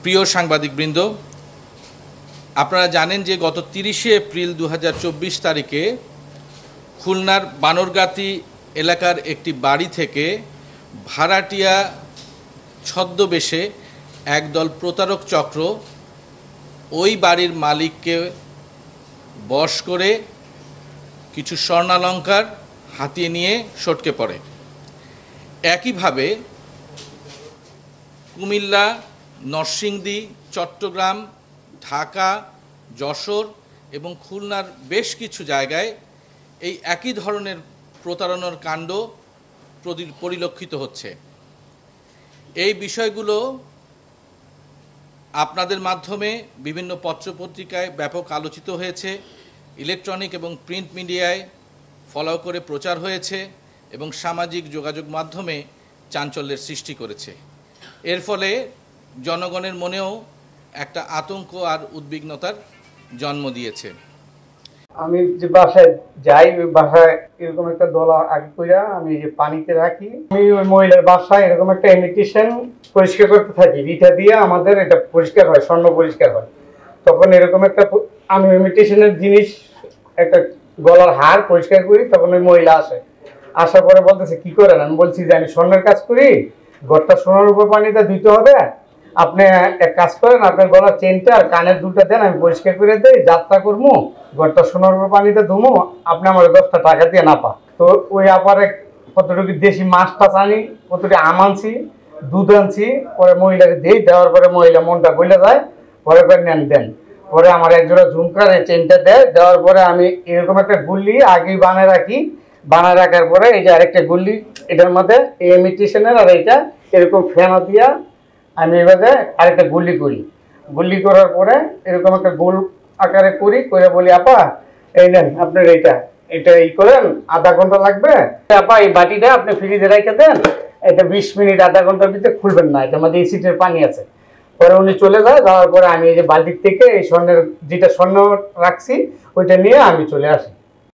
প্রিয় সাংবাদিকবৃন্দ, আপনারা জানেন যে গত 30শে এপ্রিল 2024 তারিখে খুলনার বানরগাতি এলাকার একটি বাড়ি থেকে ভাড়াটিয়া ছদ্মবেশে একদল প্রতারক চক্র ওই বাড়ির মালিককে বশ করে কিছু স্বর্ণালংকার হাতিয়ে নিয়ে সটকে পড়ে। একইভাবে কুমিল্লা, নরসিংদী, চট্টগ্রাম, ঢাকা, যশোর এবং খুলনার বেশ কিছু জায়গায় এই একই ধরনের প্রতারণার কাণ্ড পরিলক্ষিত হচ্ছে। এই বিষয়গুলো আপনাদের মাধ্যমে বিভিন্ন পত্রপত্রিকায় ব্যাপক আলোচিত হয়েছে, ইলেকট্রনিক এবং প্রিন্ট মিডিয়ায় ফলো করে প্রচার হয়েছে এবং সামাজিক যোগাযোগ মাধ্যমে চাঞ্চল্যের সৃষ্টি করেছে। এর ফলে জনগণের মনেও একটা আতঙ্ক আর উদ্বিগ্নতার জন্ম দিয়েছে। আমি যে বাসায় যাই, ওই বাসায় এরকম একটা দলা আগে করে আমি যে পানিতে রাখি। আমি ওই মহিলার বাসায় এরকম একটা ইমিটেশন পরিষ্কার করতে থাকি, রিটা দিয়ে আমাদের এটা পরিষ্কার হয়, স্বর্ণ পরিষ্কার হয়। তখন এরকম একটা আমি ইমিটেশনের জিনিস একটা গলার হার পরিষ্কার করি, তখন ওই মহিলা আসে। আসার পরে বলতেছে কি করেন? আমি বলছি যে আমি স্বর্ণের কাজ করি, ঘরটা সোনার উপর পানিতে ধুইতে হবে, আপনি এক কাজ করেন, আপনার গলার চেনটা আর কানের দুলটা দেন, আমি পরিষ্কার করে দিই, যাত্রা করবো, ঘরটা সোনার উপর পানিতে ধুমো, আপনি আমার 10টা টাকা দিয়ে না পা। তো ওই আপারে কতটুকু দেশি মাছ টাছ আনি, কতটুকু আম আনছি, দুধ আনছি, পরে মহিলাকে দিই, দেওয়ার পরে মহিলা মনটা বলে যায়, পরে করে নেন দেন। পরে আমার একজোড়া ঝুমকার এই চেনটা দেয়, দেওয়ার পরে আমি এরকম একটা গুল্লি আগেই বানায় রাখি, বানায় রাখার পরে এই যে আরেকটা গুল্লি এটার মধ্যে এই ইমিটেশনের আর এইটা এরকম ফেনা দিয়া আমি এভাবে আরেকটা গুল্লি করি। গুল্লি করার পরে এরকম একটা গোল আকারে করি, করে বলি আপা এই নেন আপনার এটা করেন, আধা ঘন্টা লাগবে, আপা এই বাটিটা আপনি ফ্রিজে রেখে দেন, এটা 20 মিনিট আধা ঘন্টার ভিতরে খুলবেন না, এটার মধ্যে এসিডের পানি আছে। পরে উনি চলে যায়, যাওয়ার পরে আমি এই যে বালতির থেকে এই স্বর্ণের যেটা স্বর্ণ রাখছি ওইটা নিয়ে আমি চলে আসি।